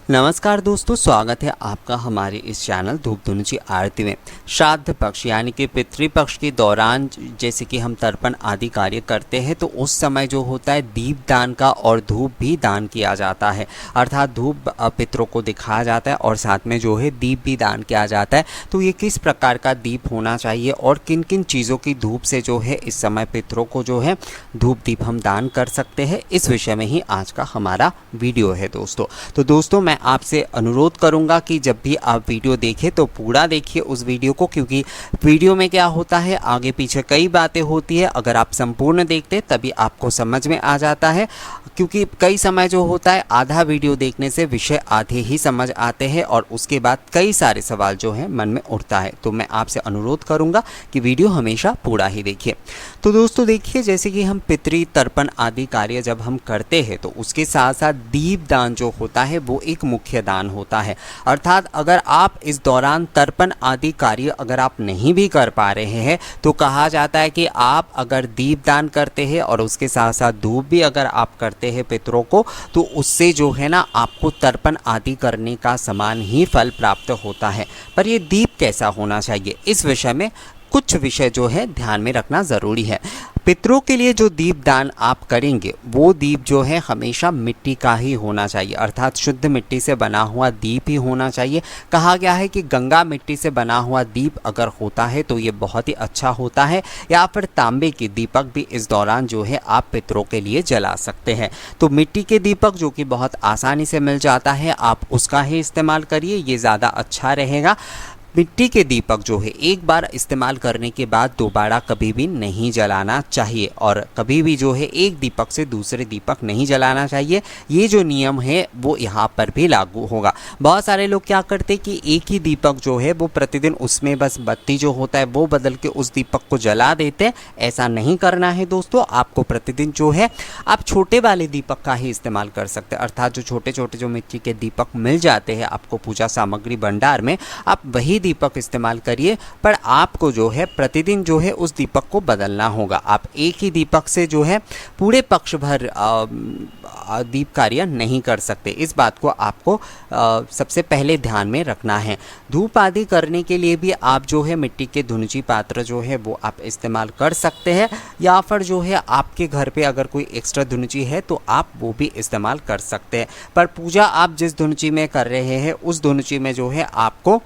नमस्कार दोस्तों, स्वागत है आपका हमारे इस चैनल धूप धुनुची आरती में। श्राद्ध पक्ष यानी कि पितृपक्ष के दौरान जैसे कि हम तर्पण आदि कार्य करते हैं तो उस समय जो होता है दीप दान का और धूप भी दान किया जाता है। अर्थात धूप पितरों को दिखाया जाता है और साथ में जो है दीप भी दान किया जाता है। तो ये किस प्रकार का दीप होना चाहिए और किन किन चीज़ों की धूप से जो है इस समय पितरों को जो है धूप दीप हम दान कर सकते हैं, इस विषय में ही आज का हमारा वीडियो है दोस्तों। तो दोस्तों मैं आपसे अनुरोध करूंगा कि जब भी आप वीडियो देखें तो पूरा देखिए उस वीडियो को, क्योंकि वीडियो में क्या होता है आगे पीछे कई बातें होती है। अगर आप संपूर्ण देखते तभी आपको समझ में आ जाता है, क्योंकि कई समय जो होता है आधा वीडियो देखने से विषय आधे ही समझ आते हैं और उसके बाद कई सारे सवाल जो है मन में उठता है। तो मैं आपसे अनुरोध करूंगा कि वीडियो हमेशा पूरा ही देखिए। तो दोस्तों देखिए, जैसे कि हम पितृ तर्पण आदि कार्य जब हम करते हैं तो उसके साथ साथ दीप दान जो होता है वो एक मुख्य दान होता है। अर्थात अगर आप इस दौरान तर्पण आदि कार्य अगर आप नहीं भी कर पा रहे हैं तो कहा जाता है कि आप अगर दीप दान करते हैं और उसके साथ साथ धूप भी अगर आप करते हैं पितरों को, तो उससे जो है ना आपको तर्पण आदि करने का समान ही फल प्राप्त होता है। पर ये दीप कैसा होना चाहिए, इस विषय में कुछ विषय जो है ध्यान में रखना ज़रूरी है। पितरों के लिए जो दीप दान आप करेंगे वो दीप जो है हमेशा मिट्टी का ही होना चाहिए, अर्थात शुद्ध मिट्टी से बना हुआ दीप ही होना चाहिए। कहा गया है कि गंगा मिट्टी से बना हुआ दीप अगर होता है तो ये बहुत ही अच्छा होता है, या फिर तांबे की दीपक भी इस दौरान जो है आप पितरों के लिए जला सकते हैं। तो मिट्टी के दीपक जो कि बहुत आसानी से मिल जाता है, आप उसका ही इस्तेमाल करिए, ये ज़्यादा अच्छा रहेगा। मिट्टी के दीपक जो है एक बार इस्तेमाल करने के बाद दोबारा कभी भी नहीं जलाना चाहिए, और कभी भी जो है एक दीपक से दूसरे दीपक नहीं जलाना चाहिए। ये जो नियम है वो यहाँ पर भी लागू होगा। बहुत सारे लोग क्या करते हैं कि एक ही दीपक जो है वो प्रतिदिन उसमें बस बत्ती जो होता है वो बदल के उस दीपक को जला देते हैं। ऐसा नहीं करना है दोस्तों। आपको प्रतिदिन जो है आप छोटे वाले दीपक का ही इस्तेमाल कर सकते हैं, अर्थात जो छोटे छोटे जो मिट्टी के दीपक मिल जाते हैं आपको पूजा सामग्री भंडार में, आप वही दीपक इस्तेमाल करिए। पर आपको जो है प्रतिदिन जो है उस दीपक को बदलना होगा। आप एक ही दीपक से जो है पूरे पक्ष भर दीप कार्य नहीं कर सकते। इस बात को आपको सबसे पहले ध्यान में रखना है। धूप आदि करने के लिए भी आप जो है मिट्टी के धुनुची पात्र जो है वो आप इस्तेमाल कर सकते हैं, या फिर जो है आपके घर पे अगर कोई एक्स्ट्रा धुनुची है तो आप वो भी इस्तेमाल कर सकते हैं। पर पूजा आप जिस धुनुची में कर रहे हैं उस धुनुची में जो है आपको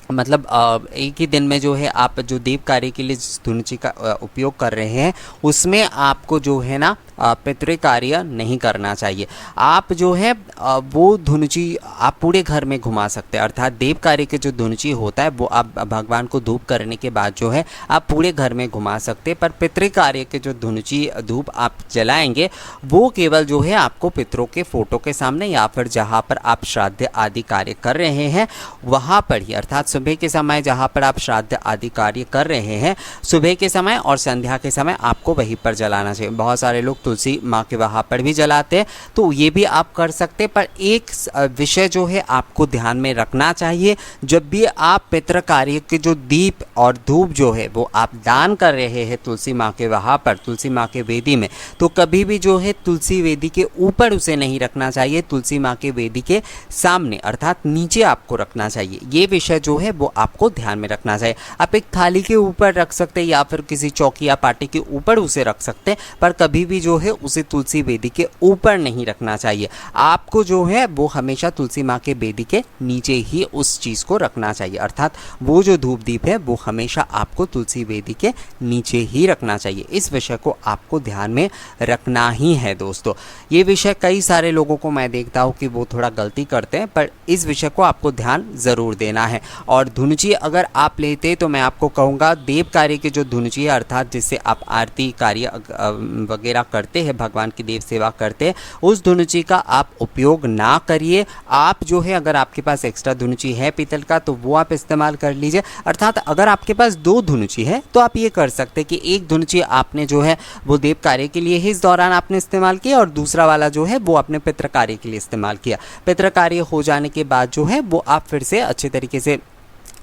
मतलब एक ही दिन में जो है आप जो दीप कार्य के लिए जिस धुनुची का उपयोग कर रहे हैं उसमें आपको जो है ना पितृ कार्य नहीं करना चाहिए। आप जो है वो धुनुची आप पूरे घर में घुमा सकते हैं, अर्थात देव कार्य के जो धुनुची होता है वो आप भगवान को धूप करने के बाद जो है आप पूरे घर में घुमा सकते हैं। पर पितृ कार्य के जो धुनुची धूप आप जलाएंगे वो केवल जो है आपको पितरों के फोटो के सामने या फिर जहाँ पर आप श्राद्ध आदि कार्य कर रहे हैं वहाँ पर ही, अर्थात सुबह के समय जहाँ पर आप श्राद्ध आदि कार्य कर रहे हैं सुबह के समय और संध्या के समय आपको वहीं पर जलाना चाहिए। बहुत सारे लोग तुलसी माँ के वहाँ पर भी जलाते हैं, तो ये भी आप कर सकते हैं। पर एक विषय जो है आपको ध्यान में रखना चाहिए, जब भी आप पितृ कार्य के जो दीप और धूप जो है वो आप दान कर रहे हैं तुलसी माँ के वहाँ पर, तुलसी माँ के वेदी में, तो कभी भी जो है तुलसी वेदी के ऊपर उसे नहीं रखना चाहिए, तुलसी माँ के वेदी के सामने अर्थात नीचे आपको रखना चाहिए। ये विषय जो है वो आपको ध्यान में रखना चाहिए। आप एक थाली के ऊपर रख सकते हैं या फिर किसी चौकी या पाटी के ऊपर उसे रख सकते हैं, पर कभी भी जो है उसे तुलसी वेदी के ऊपर नहीं रखना चाहिए। आपको जो है वो हमेशा तुलसी माँ के वेदी के नीचे ही उस चीज़ को रखना चाहिए, अर्थात वो जो धूप दीप है वो हमेशा आपको तुलसी वेदी के नीचे ही रखना चाहिए। इस विषय को आपको ध्यान में रखना ही है दोस्तों। ये विषय कई सारे लोगों को मैं देखता हूँ कि वो थोड़ा गलती करते हैं, पर इस विषय को आपको ध्यान ज़रूर देना है। और धुनुची अगर आप लेते तो मैं आपको कहूँगा देव कार्य की जो धुनुची है, अर्थात जिससे आप आरती कार्य वगैरह करते हैं, भगवान की देव सेवा करते हैं, उस धुनुची का आप उपयोग ना करिए। आप जो है अगर आपके पास एक्स्ट्रा धुनुची है पीतल का तो वो आप इस्तेमाल कर लीजिए। अर्थात अगर आपके पास दो धुनुची है तो आप ये कर सकते हैं कि एक धुनुची आपने जो है वो देव कार्य के लिए ही इस दौरान आपने इस्तेमाल किया और दूसरा वाला जो है वो आपने पितृ कार्य के लिए इस्तेमाल किया। पितृ कार्य हो जाने के बाद जो है वो आप फिर से अच्छे तरीके से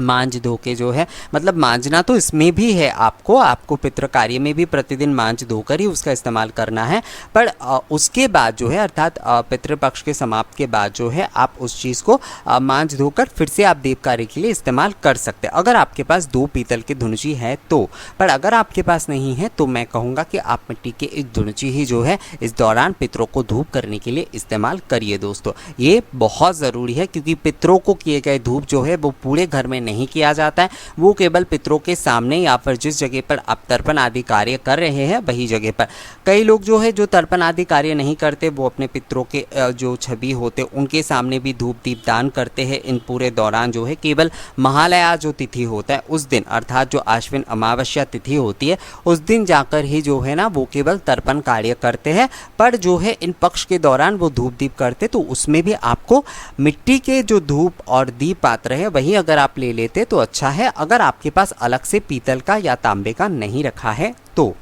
मांज धो के जो है, मतलब मांजना तो इसमें भी है, आपको पितृ कार्य में भी प्रतिदिन मांज धोकर ही उसका इस्तेमाल करना है। पर उसके बाद जो है, अर्थात पितृपक्ष के समाप्त के बाद जो है, आप उस चीज़ को मांज धोकर फिर से आप देव कार्य के लिए इस्तेमाल कर सकते हैं, अगर आपके पास 2 पीतल की धुनुची है तो। पर अगर आपके पास नहीं है तो मैं कहूँगा कि आप मिट्टी के एक धुनुची ही जो है इस दौरान पितरों को धूप करने के लिए इस्तेमाल करिए दोस्तों। ये बहुत ज़रूरी है, क्योंकि पितरों को किए गए धूप जो है वो पूरे घर में नहीं किया जाता है, वो केवल पितरों के सामने या फिर जिस जगह पर आप तर्पण आदि कार्य कर रहे हैं वही जगह पर। कई लोग जो है जो तर्पण आदि कार्य नहीं करते, वो अपने पितरों के जो छवि होते उनके सामने भी धूप दीप दान करते हैं। इन पूरे दौरान जो है केवल महालया जो तिथि होता है उस दिन, अर्थात जो आश्विन अमावस्या तिथि होती है उस दिन जाकर ही जो है ना वो केवल तर्पण कार्य करते हैं। पर जो है इन पक्ष के दौरान वो धूप दीप करते, तो उसमें भी आपको मिट्टी के जो धूप और दीप पात्र है वही अगर आप ले लेते तो अच्छा है, अगर आपके पास अलग से पीतल का या तांबे का नहीं रखा है तो।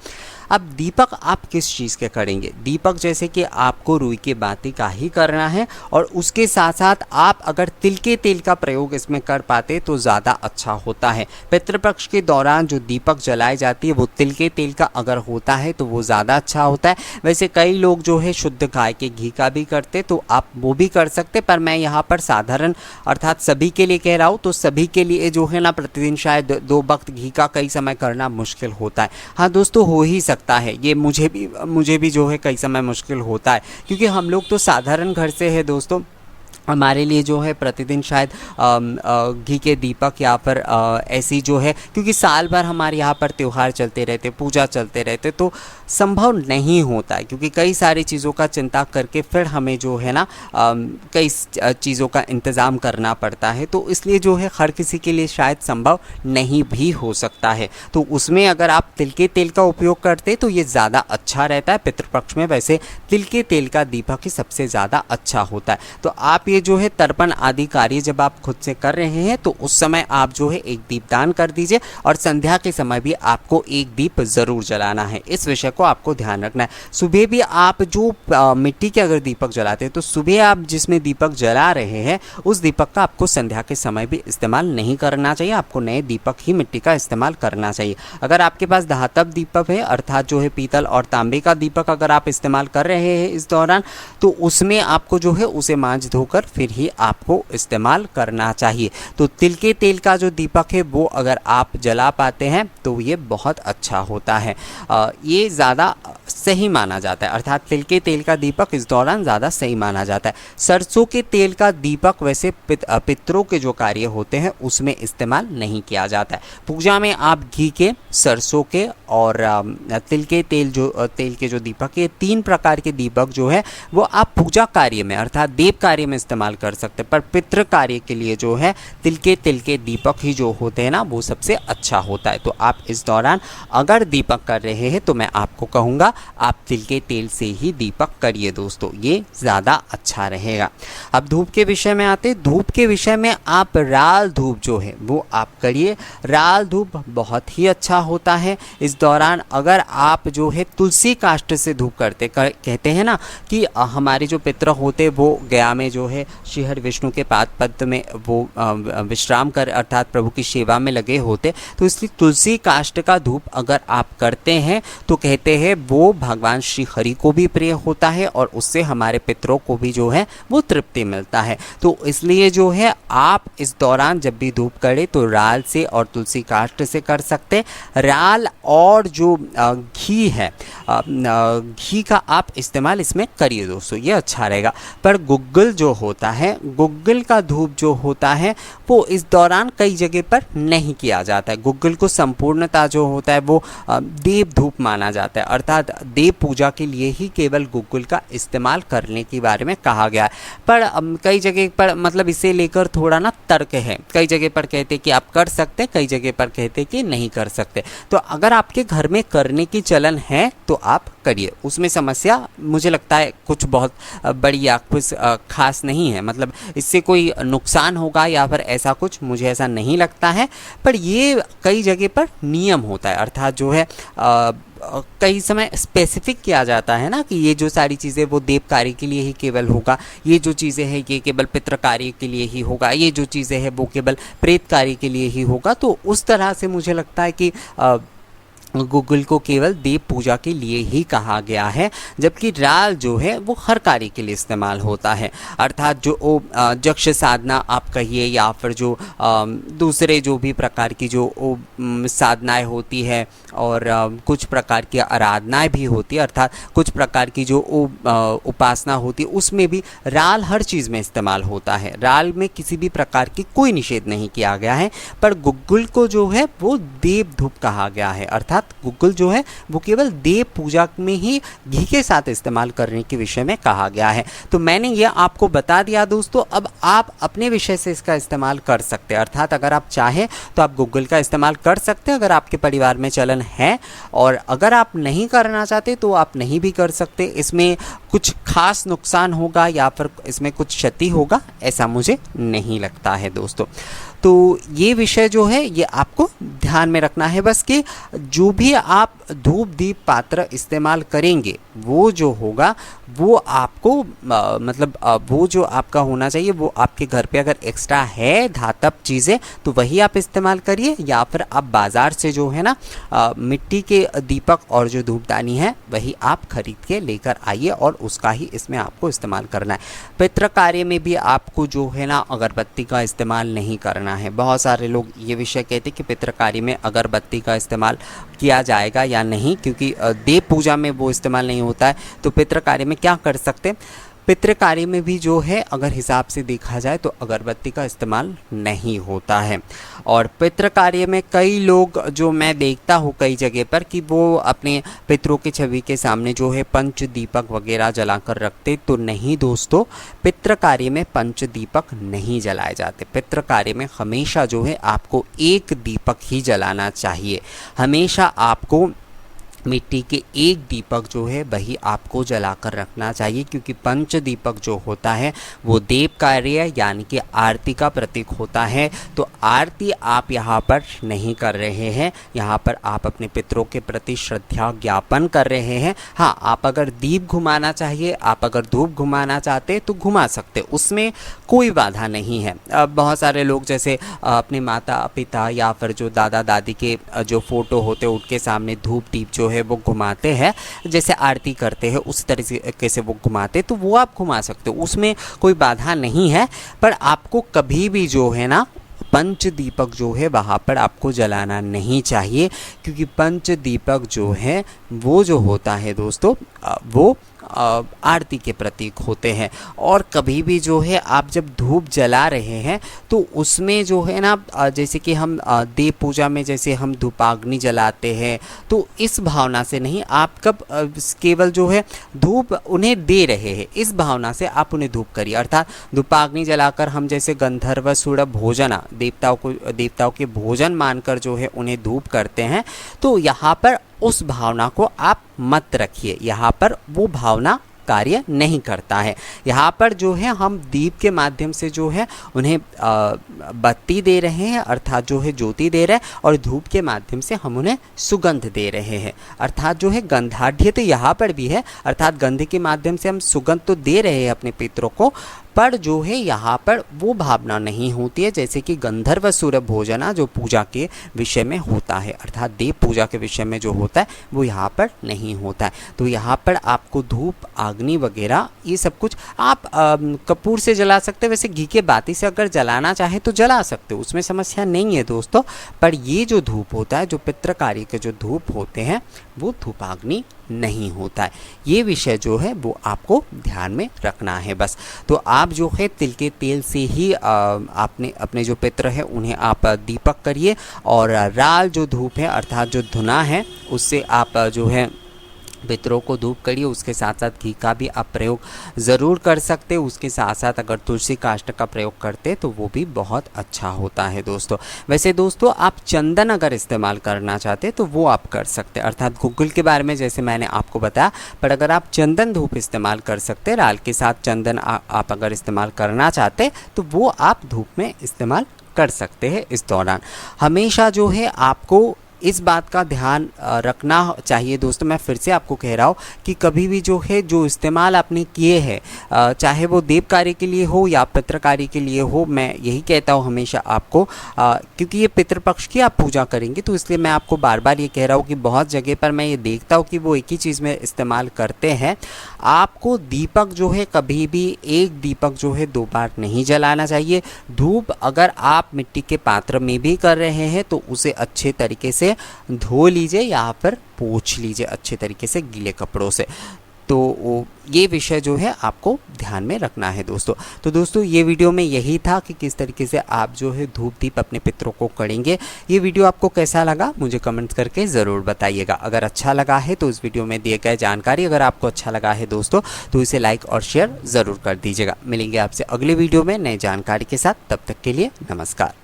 अब दीपक आप किस चीज़ के करेंगे? दीपक जैसे कि आपको रुई के बाती का ही करना है, और उसके साथ साथ आप अगर तिल के तेल का प्रयोग इसमें कर पाते तो ज़्यादा अच्छा होता है। पितृपक्ष के दौरान जो दीपक जलाई जाती है वो तिल के तेल का अगर होता है तो वो ज़्यादा अच्छा होता है। वैसे कई लोग जो है शुद्ध गाय के घी का भी करते, तो आप वो भी कर सकते, पर मैं यहाँ पर साधारण अर्थात सभी के लिए कह रहा हूँ, तो सभी के लिए जो है ना प्रतिदिन शायद 2 वक्त घी का कई समय करना मुश्किल होता है। हाँ दोस्तों, हो ही सकता है, ये मुझे भी जो है कई समय मुश्किल होता है, क्योंकि हम लोग तो साधारण घर से है दोस्तों। हमारे लिए जो है प्रतिदिन शायद घी के दीपक या फिर ऐसी जो है, क्योंकि साल भर हमारे यहाँ पर त्यौहार चलते रहते, पूजा चलते रहते, तो संभव नहीं होता है, क्योंकि कई सारी चीज़ों का चिंता करके फिर हमें जो है ना कई चीज़ों का इंतज़ाम करना पड़ता है, तो इसलिए जो है हर किसी के लिए शायद संभव नहीं भी हो सकता है। तो उसमें अगर आप तिल के तेल का उपयोग करते तो ये ज़्यादा अच्छा रहता है। पितृपक्ष में वैसे तिल के तेल का दीपक ही सबसे ज़्यादा अच्छा होता है। तो आप ये जो है तर्पण आदि कार्य जब आप खुद से कर रहे हैं तो उस समय आप जो है एक दीपदान कर दीजिए, और संध्या के समय भी आपको एक दीप ज़रूर जलाना है। इस विषय को आपको ध्यान रखना है। सुबह भी आप जो मिट्टी के अगर दीपक जलाते हैं तो सुबह आप जिसमें दीपक जला रहे हैं उस दीपक का आपको संध्या के समय भी इस्तेमाल नहीं करना चाहिए, आपको नए दीपक ही मिट्टी का इस्तेमाल करना चाहिए। अगर आपके पास धातव दीपक है, अर्थात जो है पीतल और तांबे का दीपक अगर आप इस्तेमाल कर रहे हैं इस दौरान, तो उसमें आपको जो है उसे मांझ धोकर फिर ही आपको इस्तेमाल करना चाहिए। तो तिल के तेल का जो दीपक है वो अगर आप जला पाते हैं तो ये बहुत अच्छा होता है, ये ज़्यादा सही माना जाता है, अर्थात तिल के तेल का दीपक इस दौरान ज़्यादा सही माना जाता है। सरसों के तेल का दीपक वैसे पितरों के जो कार्य होते हैं उसमें इस्तेमाल नहीं किया जाता है। पूजा में आप घी के, सरसों के और तिल के तेल के जो दीपक है, 3 प्रकार के दीपक जो है वो आप पूजा कार्य में अर्थात देव कार्य में इस्तेमाल कर सकते हैं। पर पितृ कार्य के लिए जो है तिल के दीपक ही जो होते हैं ना वो सबसे अच्छा होता है। तो आप इस दौरान अगर दीपक कर रहे हैं तो मैं आपको कहूँगा आप तिल के तेल से ही दीपक करिए दोस्तों, ये ज़्यादा अच्छा रहेगा। अब धूप के विषय में आते, धूप के विषय में आप राल धूप जो है वो आप करिए। राल धूप बहुत ही अच्छा होता है। इस दौरान अगर आप जो है तुलसी काष्ठ से धूप करते, कहते हैं ना कि हमारे जो पितृ होते वो गया में जो है श्रीहरि विष्णु के पाद पद्म में वो विश्राम कर अर्थात प्रभु की सेवा में लगे होते, तो इसलिए तुलसी काष्ठ का धूप अगर आप करते हैं तो कहते हैं वो भगवान श्री हरि को भी प्रिय होता है और उससे हमारे पितरों को भी जो है वो तृप्ति मिलता है। तो इसलिए जो है आप इस दौरान जब भी धूप करें तो राल से और तुलसी काष्ठ से कर सकते। राल और जो घी है, घी का आप इस्तेमाल इसमें करिए दोस्तों, ये अच्छा रहेगा। पर गुग्गल जो होता है, गुग्गल का धूप जो होता है वो इस दौरान कई जगह पर नहीं किया जाता है। गुग्गल को संपूर्णता जो होता है वो देव धूप माना जाता है, अर्थात देव पूजा के लिए ही केवल गुग्गल का इस्तेमाल करने के बारे में कहा गया है। पर कई जगह पर मतलब इसे लेकर थोड़ा ना तर्क है, कई जगह पर कहते कि आप कर सकते, कई जगह पर कहते कि नहीं कर सकते। तो अगर आपके घर में करने की चलन है तो आप करिए, उसमें समस्या मुझे लगता है कुछ बहुत बड़ी या कुछ खास नहीं है, मतलब इससे कोई नुकसान होगा या फिर ऐसा कुछ मुझे ऐसा नहीं लगता है। पर ये कई जगह पर नियम होता है, अर्थात जो है कई समय स्पेसिफिक किया जाता है ना कि ये जो सारी चीज़ें वो देव कार्य के लिए ही केवल होगा, ये जो चीज़ें हैं ये केवल पितृ कार्य के लिए ही होगा, ये जो चीज़ें हैं वो केवल प्रेत कार्य के लिए ही होगा। तो उस तरह से मुझे लगता है कि गूगल को केवल देव पूजा के लिए ही कहा गया है, जबकि राल जो है वो हर कार्य के लिए इस्तेमाल होता है। अर्थात जो यक्ष साधना आप कहिए या फिर जो दूसरे जो भी प्रकार की जो साधनाएं होती है और कुछ प्रकार की आराधनाएं भी होती है, अर्थात कुछ प्रकार की जो उपासना होती है, उसमें भी राल हर चीज़ में इस्तेमाल होता है। राल में किसी भी प्रकार की कोई निषेध नहीं किया गया है, पर गूगल को जो है वो देव धूप कहा गया है। अर्थात गूगल जो है वो केवल देव पूजा में ही घी के साथ इस्तेमाल करने के विषय में कहा गया है। तो मैंने ये आपको बता दिया दोस्तों। अब आप अपने विषय से इसका इस्तेमाल कर सकते हैं, अर्थात अगर आप चाहें तो आप गूगल का इस्तेमाल कर सकते हैं अगर आपके परिवार में चलन है, और अगर आप नहीं करना चाहते तो आप नहीं भी कर सकते। इसमें कुछ खास नुकसान होगा या फिर इसमें कुछ क्षति होगा ऐसा मुझे नहीं लगता है दोस्तों। तो ये विषय जो है ये आपको ध्यान में रखना है बस कि जो भी आप धूप दीप पात्र इस्तेमाल करेंगे वो जो होगा वो आपको वो जो आपका होना चाहिए वो आपके घर पे अगर एक्स्ट्रा है धातव चीज़ें तो वही आप इस्तेमाल करिए, या फिर आप बाज़ार से जो है ना मिट्टी के दीपक और जो धूपदानी है वही आप खरीद के लेकर आइए और उसका ही इसमें आपको इस्तेमाल करना है। पितृ कार्य में भी आपको जो है ना अगरबत्ती का इस्तेमाल नहीं करना है। बहुत सारे लोग ये विषय कहते हैं कि पितृ कार्य में अगरबत्ती का इस्तेमाल किया जाएगा या नहीं, क्योंकि देव पूजा में वो इस्तेमाल नहीं होता है। तो पितृ कार्य में क्या कर सकते हैं, पितृ कार्य में भी जो है अगर हिसाब से देखा जाए तो अगरबत्ती का इस्तेमाल नहीं होता है। और पितृ कार्य में कई लोग जो मैं देखता हूँ कई जगह पर कि वो अपने पितरों की छवि के सामने जो है पंच दीपक वगैरह जलाकर रखते, तो नहीं दोस्तों, पितृ कार्य में पंच दीपक नहीं जलाए जाते। पितृ कार्य में हमेशा जो है आपको एक दीपक ही जलाना चाहिए। हमेशा आपको मिट्टी के एक दीपक जो है वही आपको जलाकर रखना चाहिए, क्योंकि पंच दीपक जो होता है वो देव कार्य यानी कि आरती का प्रतीक होता है। तो आरती आप यहाँ पर नहीं कर रहे हैं, यहाँ पर आप अपने पितरों के प्रति श्रद्धा ज्ञापन कर रहे हैं। हाँ, आप अगर दीप घुमाना चाहिए, आप अगर धूप घुमाना चाहते तो घुमा सकते, उसमें कोई बाधा नहीं है। बहुत सारे लोग जैसे अपने माता पिता या फिर जो दादा दादी के जो फ़ोटो होते हैं उनके सामने धूप दीप जो है वो घुमाते हैं, जैसे आरती करते हैं उस तरीके से वो घुमाते, तो वो आप घुमा सकते हो, उसमें कोई बाधा नहीं है। पर आपको कभी भी जो है ना पंच दीपक जो है वहाँ पर आपको जलाना नहीं चाहिए, क्योंकि पंच दीपक जो है वो जो होता है दोस्तों वो आरती के प्रतीक होते हैं। और कभी भी जो है आप जब धूप जला रहे हैं तो उसमें जो है ना जैसे कि हम देव पूजा में जैसे हम धूपाग्नि जलाते हैं, तो इस भावना से नहीं, आप कब केवल जो है धूप उन्हें दे रहे हैं इस भावना से आप उन्हें धूप करिए। अर्थात धूपाग्नि जलाकर हम जैसे गंधर्व सुड़ भोजना देवताओं के भोजन मानकर जो है उन्हें धूप करते हैं, तो यहाँ पर उस भावना को आप मत रखिए, यहाँ पर वो भावना कार्य नहीं करता है। यहाँ पर जो है हम दीप के माध्यम से जो है उन्हें बत्ती दे रहे हैं, अर्थात जो है ज्योति दे रहे हैं, और धूप के माध्यम से हम उन्हें सुगंध दे रहे हैं, अर्थात जो है गंधाढ़्य तो यहाँ पर भी है, अर्थात गंध के माध्यम से हम सुगंध तो दे रहे हैं अपने पितरों को, पर जो है यहाँ पर वो भावना नहीं होती है जैसे कि गंधर्व सुर भोजना जो पूजा के विषय में होता है, अर्थात देव पूजा के विषय में जो होता है वो यहाँ पर नहीं होता है। तो यहाँ पर आपको धूप अग्नि वगैरह ये सब कुछ आप कपूर से जला सकते हैं, वैसे घी के बाती से अगर जलाना चाहे तो जला सकते हो, उसमें समस्या नहीं है दोस्तों। पर ये जो धूप होता है, जो पितृ कार्य के जो धूप होते हैं वो धूपाग्नि नहीं होता है। ये विषय जो है वो आपको ध्यान में रखना है बस। तो आप जो है तिल के तेल से ही आपने अपने जो पितृ है उन्हें आप दीपक करिए, और राल जो धूप है अर्थात जो धुना है उससे आप जो है पितरों को धूप करिए। उसके साथ साथ घी का भी आप प्रयोग ज़रूर कर सकते हो, उसके साथ साथ अगर तुलसी काष्ठ का प्रयोग करते तो वो भी बहुत अच्छा होता है दोस्तों। वैसे दोस्तों आप चंदन अगर इस्तेमाल करना चाहते तो वो आप कर सकते हैं, अर्थात गूगल के बारे में जैसे मैंने आपको बताया, पर अगर आप चंदन धूप इस्तेमाल कर सकते हैं, राल के साथ चंदन आप अगर इस्तेमाल करना चाहते तो वो आप धूप में इस्तेमाल कर सकते हैं। इस दौरान हमेशा जो है आपको इस बात का ध्यान रखना चाहिए दोस्तों। मैं फिर से आपको कह रहा हूँ कि कभी भी जो है जो इस्तेमाल आपने किए हैं, चाहे वो देव कार्य के लिए हो या पितृ कार्य के लिए हो, मैं यही कहता हूँ हमेशा आपको, क्योंकि ये पितृपक्ष की आप पूजा करेंगे तो इसलिए मैं आपको बार बार ये कह रहा हूँ कि बहुत जगह पर मैं ये देखता हूँ कि वो एक ही चीज़ में इस्तेमाल करते हैं। आपको दीपक जो है कभी भी एक दीपक जो है 2 बार नहीं जलाना चाहिए। धूप अगर आप मिट्टी के पात्र में भी कर रहे हैं तो उसे अच्छे तरीके से धो लीजिए या फिर पोंछ लीजिए अच्छे तरीके से गीले कपड़ों से। तो ये विषय जो है आपको ध्यान में रखना है दोस्तों। तो दोस्तों ये वीडियो में यही था कि किस तरीके से आप जो है धूप दीप अपने पितरों को करेंगे। ये वीडियो आपको कैसा लगा मुझे कमेंट्स करके ज़रूर बताइएगा। अगर अच्छा लगा है तो इस वीडियो में दिए गए जानकारी अगर आपको अच्छा लगा है दोस्तों तो इसे लाइक और शेयर ज़रूर कर दीजिएगा। मिलेंगे आपसे अगले वीडियो में नई जानकारी के साथ, तब तक के लिए नमस्कार।